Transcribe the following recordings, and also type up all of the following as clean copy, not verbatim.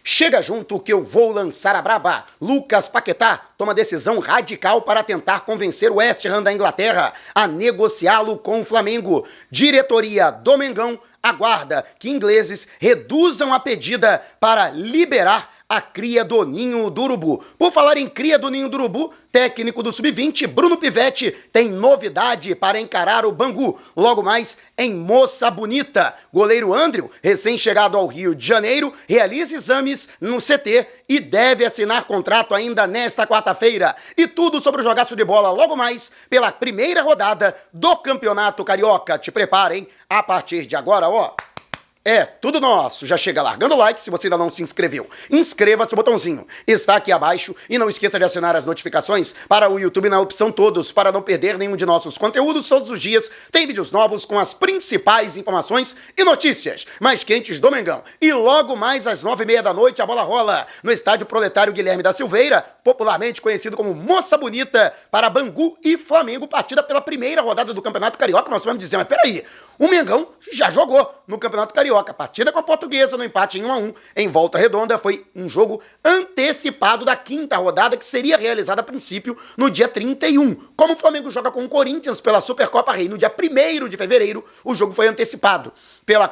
Chega junto que eu vou lançar a braba. Lucas Paquetá toma decisão radical para tentar convencer o West Ham da Inglaterra a negociá-lo com o Flamengo. Diretoria do Mengão aguarda que ingleses reduzam a pedida para liberar a cria do Ninho do Urubu. Por falar em cria do Ninho do Urubu, técnico do Sub-20, Bruno Pivetti, tem novidade para encarar o Bangu. Logo mais em Moça Bonita. Goleiro Andrew, recém-chegado ao Rio de Janeiro, realiza exames no CT e deve assinar contrato ainda nesta quarta-feira. E tudo sobre o jogaço de bola logo mais pela primeira rodada do Campeonato Carioca. Te preparem, a partir de agora, ó. É tudo nosso. Já chega largando o like se você ainda não se inscreveu. Inscreva-se o botãozinho. Está aqui abaixo e não esqueça de assinar as notificações para o YouTube na opção todos, para não perder nenhum de nossos conteúdos. Todos os dias tem vídeos novos com as principais informações e notícias mais quentes do Mengão. E logo mais às 9h30 da noite a bola rola no estádio Proletário Guilherme da Silveira, popularmente conhecido como Moça Bonita, para Bangu e Flamengo, partida pela primeira rodada do Campeonato Carioca. Nós vamos dizer, mas peraí, o Mengão já jogou no Campeonato Carioca. A partida com a Portuguesa no empate em 1-1 em Volta Redonda foi um jogo antecipado da quinta rodada que seria realizada a princípio no dia 31. Como o Flamengo joga com o Corinthians pela Supercopa Rei no dia 1º de fevereiro, o jogo foi antecipado pela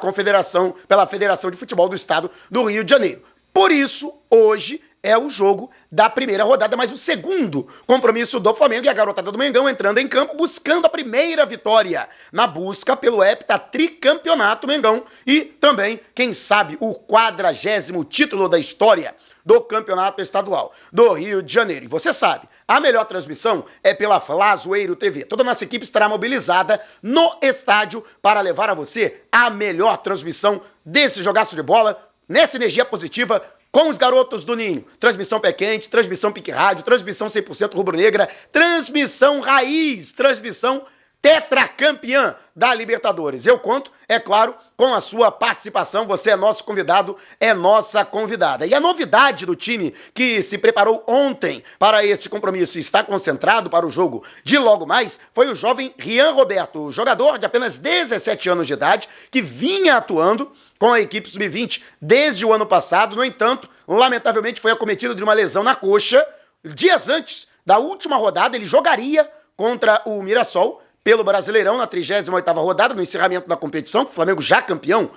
Federação de Futebol do Estado do Rio de Janeiro. Por isso, hoje é o jogo da primeira rodada, mas o segundo compromisso do Flamengo e a garotada do Mengão entrando em campo, buscando a primeira vitória na busca pelo heptatricampeonato Mengão e também, quem sabe, o 40º título da história do Campeonato Estadual do Rio de Janeiro. E você sabe, a melhor transmissão é pela Flazoeiro TV. Toda a nossa equipe estará mobilizada no estádio para levar a você a melhor transmissão desse jogaço de bola, nessa energia positiva, com os garotos do Ninho. Transmissão pé quente, transmissão pique rádio, transmissão 100% rubro-negra, transmissão raiz, transmissão tetracampeã da Libertadores. Eu conto, é claro, com a sua participação. Você é nosso convidado, é nossa convidada. E a novidade do time que se preparou ontem para este compromisso e está concentrado para o jogo de logo mais foi o jovem Rian Roberto, jogador de apenas 17 anos de idade, que vinha atuando com a equipe Sub-20 desde o ano passado. No entanto, lamentavelmente foi acometido de uma lesão na coxa. Dias antes da última rodada, ele jogaria contra o Mirassol pelo Brasileirão na 38ª rodada, no encerramento da competição, o Flamengo já campeão,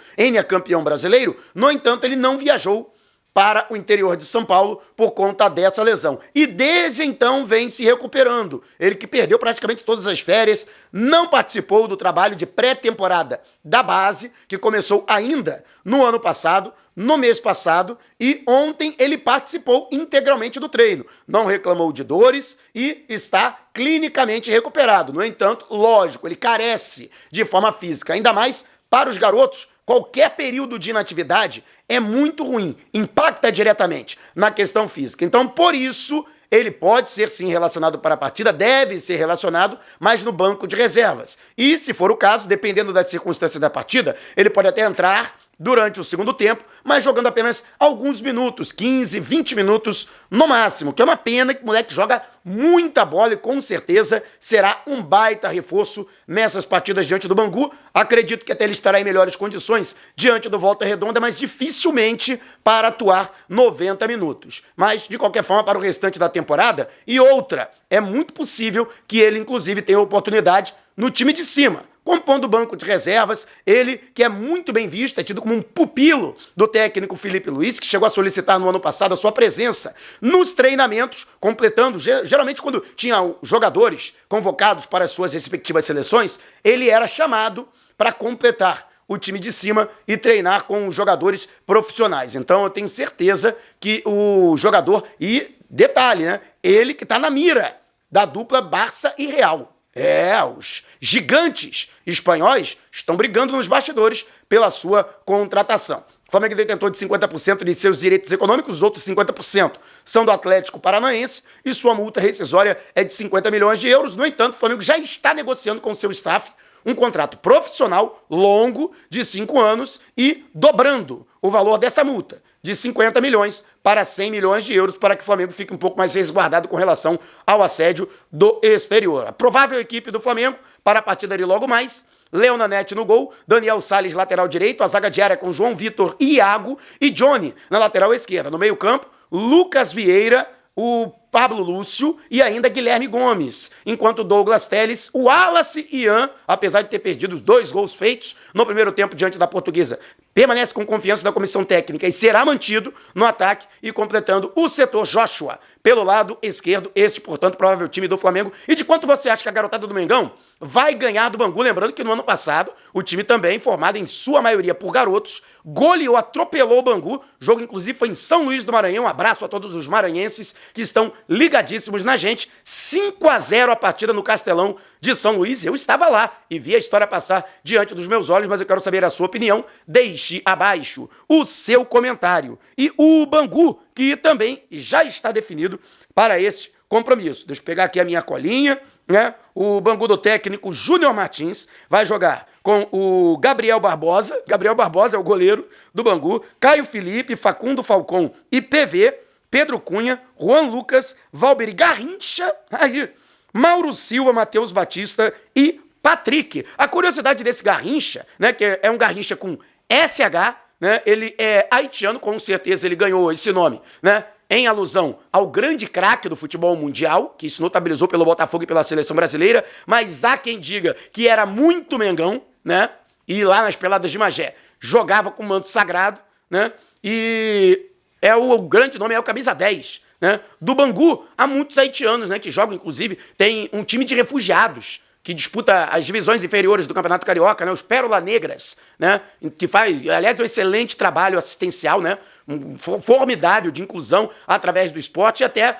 campeão brasileiro. No entanto, ele não viajou para o interior de São Paulo por conta dessa lesão. E desde então vem se recuperando. Ele que perdeu praticamente todas as férias, não participou do trabalho de pré-temporada da base, que começou ainda no ano passado, no mês passado, e ontem ele participou integralmente do treino. Não reclamou de dores e está clinicamente recuperado. No entanto, lógico, ele carece de forma física, ainda mais para os garotos. Qualquer período de inatividade é muito ruim, impacta diretamente na questão física. Então, por isso, ele pode ser sim relacionado para a partida, deve ser relacionado, mas no banco de reservas. E, se for o caso, dependendo das circunstâncias da partida, ele pode até entrar durante o segundo tempo, mas jogando apenas alguns minutos, 15, 20 minutos no máximo, que é uma pena que o moleque joga muita bola e com certeza será um baita reforço nessas partidas diante do Bangu. Acredito que até ele estará em melhores condições diante do Volta Redonda, mas dificilmente para atuar 90 minutos. Mas, de qualquer forma, para o restante da temporada, e outra, é muito possível que ele, inclusive, tenha oportunidade no time de cima, compondo o banco de reservas. Ele que é muito bem visto, é tido como um pupilo do técnico Felipe Luiz, que chegou a solicitar no ano passado a sua presença nos treinamentos, completando, geralmente quando tinha jogadores convocados para as suas respectivas seleções, ele era chamado para completar o time de cima e treinar com jogadores profissionais. Então eu tenho certeza que o jogador, e detalhe, né, ele que está na mira da dupla Barça e Real. Os gigantes espanhóis estão brigando nos bastidores pela sua contratação. O Flamengo detentor de 50% de seus direitos econômicos, os outros 50% são do Atlético Paranaense e sua multa rescisória é de 50 milhões de euros. No entanto, o Flamengo já está negociando com o seu staff um contrato profissional longo de 5 anos e dobrando o valor dessa multa de 50 milhões para 100 milhões de euros para que o Flamengo fique um pouco mais resguardado com relação ao assédio do exterior. A provável equipe do Flamengo para a partida de logo mais: Léo Nanete no gol, Daniel Salles lateral direito, a zaga de área com João Vitor e Iago e Johnny na lateral esquerda. No meio campo, Lucas Vieira, o Pablo Lúcio e ainda Guilherme Gomes, enquanto Douglas Telles, o Wallace e Ian, apesar de ter perdido os 2 gols feitos no primeiro tempo diante da Portuguesa, permanece com confiança da comissão técnica e será mantido no ataque e completando o setor Joshua pelo lado esquerdo, este, portanto, provável time do Flamengo. E de quanto você acha que a garotada do Mengão vai ganhar do Bangu? Lembrando que no ano passado, o time também, formado em sua maioria por garotos, goleou, atropelou o Bangu. O jogo, inclusive, foi em São Luís do Maranhão. Um abraço a todos os maranhenses que estão ligadíssimos na gente. 5-0 a partida no Castelão de São Luís. Eu estava lá e vi a história passar diante dos meus olhos, mas eu quero saber a sua opinião. Deixe abaixo o seu comentário. E o Bangu, que também já está definido para este compromisso. Deixa eu pegar aqui a minha colinha, né? O Bangu do técnico Júnior Martins vai jogar com o Gabriel Barbosa. Gabriel Barbosa é o goleiro do Bangu. Caio Felipe, Facundo Falcon e PV. Pedro Cunha, Juan Lucas, Valber Garrincha, aí, Mauro Silva, Matheus Batista e Patrick. A curiosidade desse Garrincha, né, que é um Garrincha com SH, né, ele é haitiano, com certeza ele ganhou esse nome, né, em alusão ao grande craque do futebol mundial, que se notabilizou pelo Botafogo e pela seleção brasileira, mas há quem diga que era muito Mengão, né, e lá nas Peladas de Magé jogava com manto sagrado, né, e o grande nome é o camisa 10, né, do Bangu. Há muitos haitianos, né, que jogam, inclusive, tem um time de refugiados que disputa as divisões inferiores do Campeonato Carioca, né, os Pérola Negras, né, que faz, aliás, um excelente trabalho assistencial, né, formidável de inclusão através do esporte e até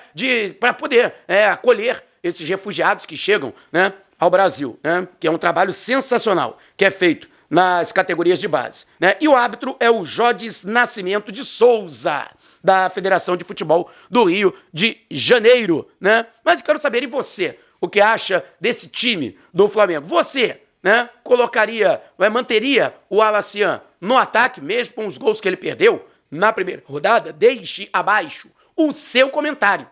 para poder acolher esses refugiados que chegam, né, ao Brasil, né, que é um trabalho sensacional que é feito nas categorias de base, né? E o árbitro é o Jodes Nascimento de Souza, da Federação de Futebol do Rio de Janeiro, né? Mas eu quero saber, e você, o que acha desse time do Flamengo? Você, né, manteria o Wallace no ataque, mesmo com os gols que ele perdeu na primeira rodada? Deixe abaixo o seu comentário.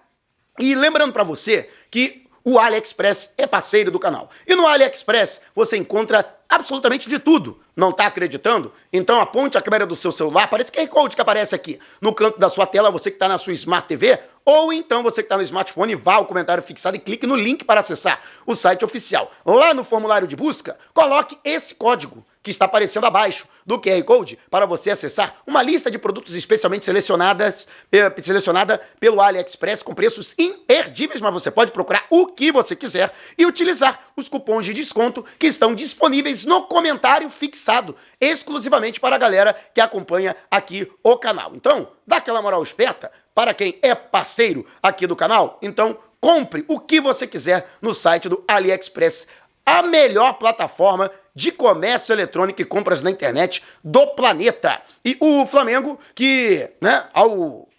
E lembrando para você que o AliExpress é parceiro do canal. E no AliExpress você encontra absolutamente de tudo. Não está acreditando? Então aponte a câmera do seu celular, aparece QR Code que aparece aqui no canto da sua tela, você que está na sua Smart TV, ou então você que está no smartphone, vá ao comentário fixado e clique no link para acessar o site oficial. Lá no formulário de busca, coloque esse código que está aparecendo abaixo do QR Code para você acessar uma lista de produtos especialmente selecionada pelo AliExpress com preços imperdíveis, mas você pode procurar o que você quiser e utilizar os cupons de desconto que estão disponíveis no comentário fixado, exclusivamente para a galera que acompanha aqui o canal. Então, dá aquela moral esperta para quem é parceiro aqui do canal. Então, compre o que você quiser no site do AliExpress, a melhor plataforma de comércio eletrônico e compras na internet do planeta. E o Flamengo, que, né,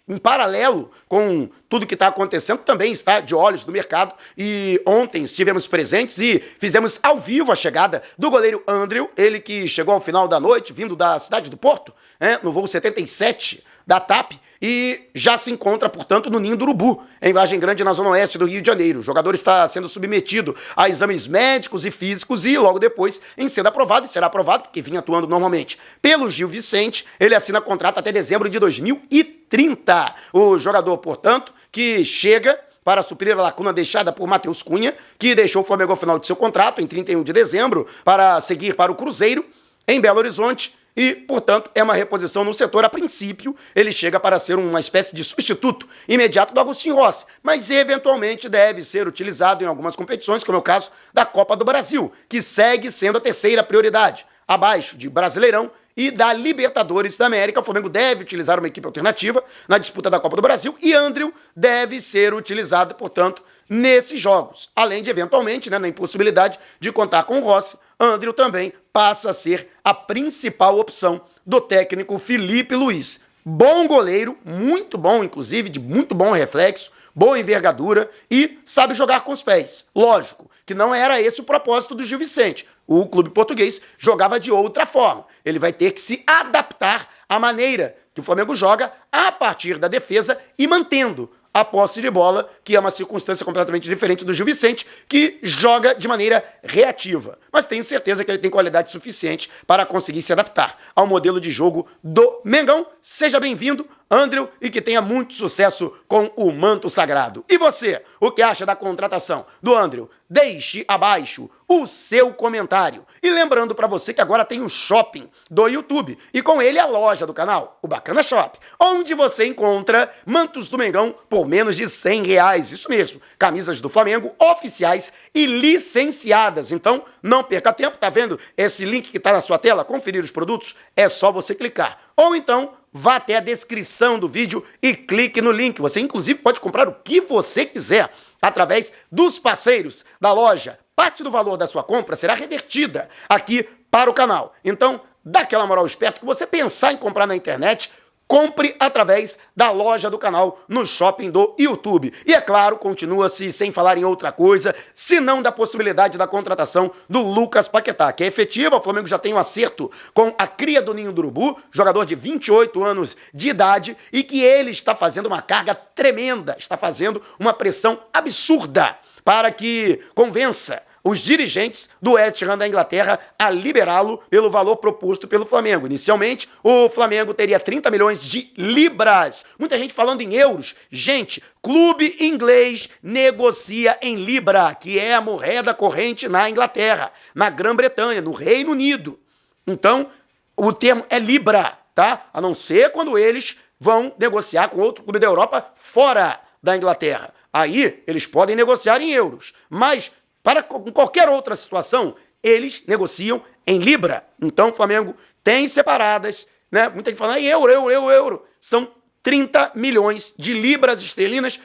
em paralelo com tudo que está acontecendo, também está de olhos no mercado. E ontem estivemos presentes e fizemos ao vivo a chegada do goleiro Andrew, ele que chegou ao final da noite, vindo da cidade do Porto, né, no voo 77 da TAP, e já se encontra, portanto, no Ninho do Urubu, em Vargem Grande, na zona oeste do Rio de Janeiro. O jogador está sendo submetido a exames médicos e físicos e, logo depois, em sendo aprovado, e será aprovado, porque vinha atuando normalmente pelo Gil Vicente, ele assina contrato até dezembro de 2030. O jogador, portanto, que chega para suprir a lacuna deixada por Matheus Cunha, que deixou o Flamengo ao final de seu contrato, em 31 de dezembro, para seguir para o Cruzeiro, em Belo Horizonte. E, portanto, é uma reposição no setor. A princípio, ele chega para ser uma espécie de substituto imediato do Agostinho Rossi, mas eventualmente deve ser utilizado em algumas competições, como é o caso da Copa do Brasil, que segue sendo a terceira prioridade, abaixo de Brasileirão e da Libertadores da América. O Flamengo deve utilizar uma equipe alternativa na disputa da Copa do Brasil e Andrew deve ser utilizado, portanto, nesses jogos, além de, eventualmente, né, na impossibilidade de contar com o Rossi, Andrew também passa a ser a principal opção do técnico Felipe Luiz. Bom goleiro, muito bom, inclusive, de muito bom reflexo, boa envergadura e sabe jogar com os pés. Lógico que não era esse o propósito do Gil Vicente. O clube português jogava de outra forma. Ele vai ter que se adaptar à maneira que o Flamengo joga a partir da defesa e mantendo a posse de bola, que é uma circunstância completamente diferente do Gil Vicente, que joga de maneira reativa. Mas tenho certeza que ele tem qualidade suficiente para conseguir se adaptar ao modelo de jogo do Mengão. Seja bem-vindo, Andrew, e que tenha muito sucesso com o manto sagrado. E você, o que acha da contratação do Andrew? Deixe abaixo o seu comentário. E lembrando para você que agora tem o shopping do YouTube e com ele a loja do canal, o Bacana Shop, onde você encontra mantos do Mengão por menos de R$100. Isso mesmo, camisas do Flamengo oficiais e licenciadas. Então, não perca tempo, tá vendo esse link que tá na sua tela? Conferir os produtos? É só você clicar. Ou então, vá até a descrição do vídeo e clique no link. Você, inclusive, pode comprar o que você quiser através dos parceiros da loja. Parte do valor da sua compra será revertida aqui para o canal. Então, dá aquela moral esperta que você pensar em comprar na internet, compre através da loja do canal no shopping do YouTube. E é claro, continua-se sem falar em outra coisa, se não da possibilidade da contratação do Lucas Paquetá, que é efetiva. O Flamengo já tem um acerto com a cria do Ninho do Urubu, jogador de 28 anos de idade, e que ele está fazendo uma carga tremenda, está fazendo uma pressão absurda para que convença os dirigentes do West Ham da Inglaterra a liberá-lo pelo valor proposto pelo Flamengo. Inicialmente, o Flamengo teria 30 milhões de libras. Muita gente falando em euros. Gente, clube inglês negocia em libra, que é a moeda corrente na Inglaterra, na Grã-Bretanha, no Reino Unido. Então, o termo é libra, tá? A não ser quando eles vão negociar com outro clube da Europa fora da Inglaterra. Aí, eles podem negociar em euros, mas para qualquer outra situação, eles negociam em libra. Então, o Flamengo tem separadas, né? Muita gente falando, euro. São 30 milhões de libras esterlinas.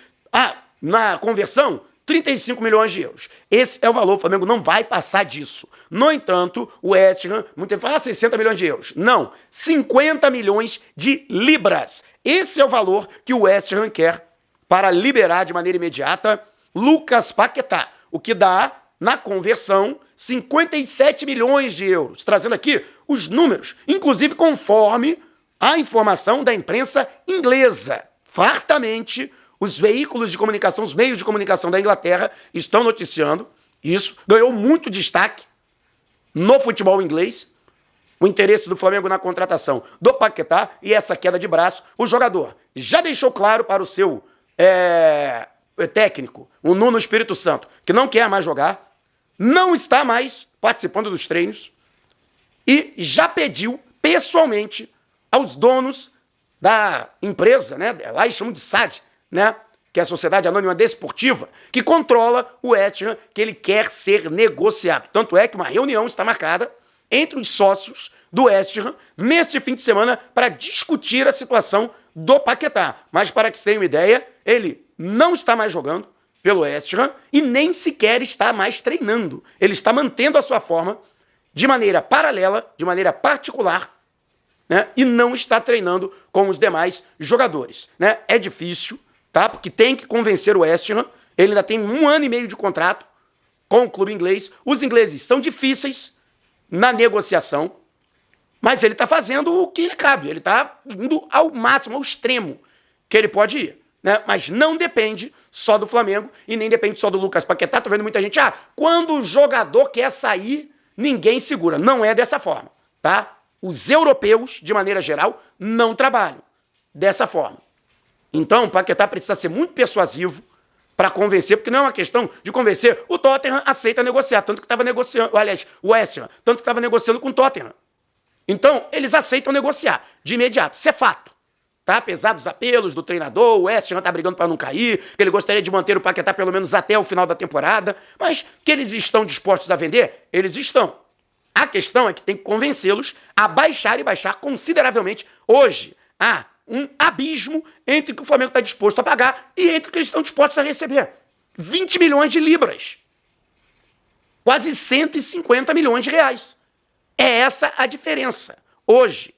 Na conversão, 35 milhões de euros. Esse é o valor, o Flamengo não vai passar disso. No entanto, o West Ham, muita gente fala, 60 milhões de euros. Não, 50 milhões de libras. Esse é o valor que o West Ham quer para liberar de maneira imediata Lucas Paquetá. O que dá, na conversão, 57 milhões de euros. Trazendo aqui os números, inclusive conforme a informação da imprensa inglesa. Fartamente, os veículos de comunicação, os meios de comunicação da Inglaterra estão noticiando isso. Ganhou muito destaque no futebol inglês, o interesse do Flamengo na contratação do Paquetá e essa queda de braço. O jogador já deixou claro para o seu técnico, o Nuno Espírito Santo, que não quer mais jogar, não está mais participando dos treinos e já pediu pessoalmente aos donos da empresa, né? Lá eles chamam de SAD, né? Que é a Sociedade Anônima Desportiva, que controla o West Ham, que ele quer ser negociado. Tanto é que uma reunião está marcada entre os sócios do West Ham neste fim de semana para discutir a situação do Paquetá. Mas para que você tenha uma ideia, ele não está mais jogando pelo West Ham e nem sequer está mais treinando. Ele está mantendo a sua forma de maneira paralela, de maneira particular, né? E não está treinando com os demais jogadores, né? É difícil, tá? Porque tem que convencer o West Ham. Ele ainda tem 1 ano e meio de contrato com o clube inglês. Os ingleses são difíceis na negociação, mas ele está fazendo o que lhe cabe. Ele está indo ao máximo, ao extremo que ele pode ir, né? Mas não depende só do Flamengo e nem depende só do Lucas Paquetá. Tô vendo muita gente, quando o jogador quer sair, ninguém segura. Não é dessa forma, tá? Os europeus, de maneira geral, não trabalham dessa forma. Então, o Paquetá precisa ser muito persuasivo para convencer, porque não é uma questão de convencer. O Tottenham aceita negociar, tanto que estava negociando, aliás, o West Ham, tanto que estava negociando com o Tottenham. Então, eles aceitam negociar de imediato. Isso é fato. Tá? Apesar dos apelos do treinador, o West Ham tá brigando para não cair, que ele gostaria de manter o Paquetá pelo menos até o final da temporada, mas que eles estão dispostos a vender, eles estão. A questão é que tem que convencê-los a baixar e baixar consideravelmente. Hoje, há um abismo entre o que o Flamengo está disposto a pagar e entre o que eles estão dispostos a receber. 20 milhões de libras. Quase 150 milhões de reais. É essa a diferença hoje,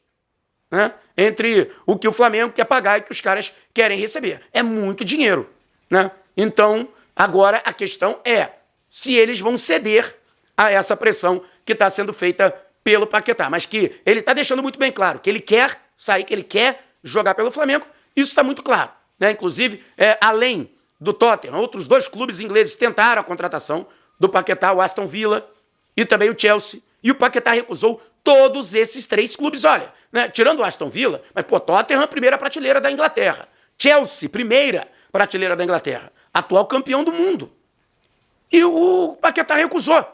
né, entre o que o Flamengo quer pagar e o que os caras querem receber. É muito dinheiro, né? Então, agora a questão é se eles vão ceder a essa pressão que está sendo feita pelo Paquetá. Mas que ele está deixando muito bem claro que ele quer sair, que ele quer jogar pelo Flamengo. Isso está muito claro. né? Inclusive, além do Tottenham, outros 2 clubes ingleses tentaram a contratação do Paquetá, o Aston Villa e também o Chelsea, e o Paquetá recusou todos esses 3 clubes. Olha, né? Tirando o Aston Villa, mas pô, Tottenham, primeira prateleira da Inglaterra. Chelsea, primeira prateleira da Inglaterra. Atual campeão do mundo. E o Paquetá recusou.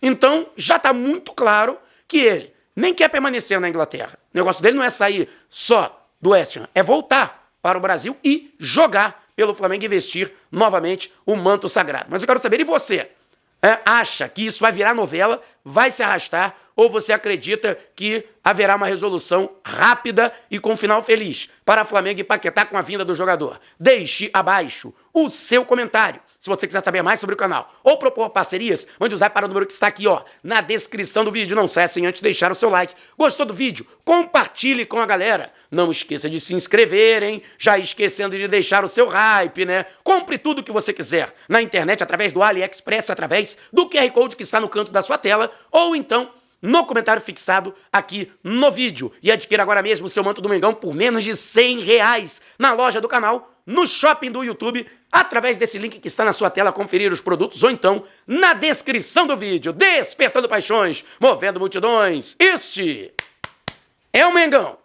Então, já está muito claro que ele nem quer permanecer na Inglaterra. O negócio dele não é sair só do West Ham, é voltar para o Brasil e jogar pelo Flamengo e vestir novamente o manto sagrado. Mas eu quero saber, e você? Acha que isso vai virar novela, vai se arrastar, ou você acredita que haverá uma resolução rápida e com final feliz para Flamengo e Paquetá com a vinda do jogador? Deixe abaixo o seu comentário. Se você quiser saber mais sobre o canal ou propor parcerias, mande usar para o número que está aqui, ó, na descrição do vídeo. Não cesse sem antes de deixar o seu like. Gostou do vídeo? Compartilhe com a galera. Não esqueça de se inscrever, hein? Já esquecendo de deixar o seu hype, né? Compre tudo o que você quiser na internet, através do AliExpress, através do QR Code que está no canto da sua tela, ou então no comentário fixado aqui no vídeo. E adquira agora mesmo o seu manto do Mengão por menos de R$100 na loja do canal, no shopping do YouTube, através desse link que está na sua tela, conferir os produtos, ou então na descrição do vídeo. Despertando paixões, movendo multidões. Este é o Mengão.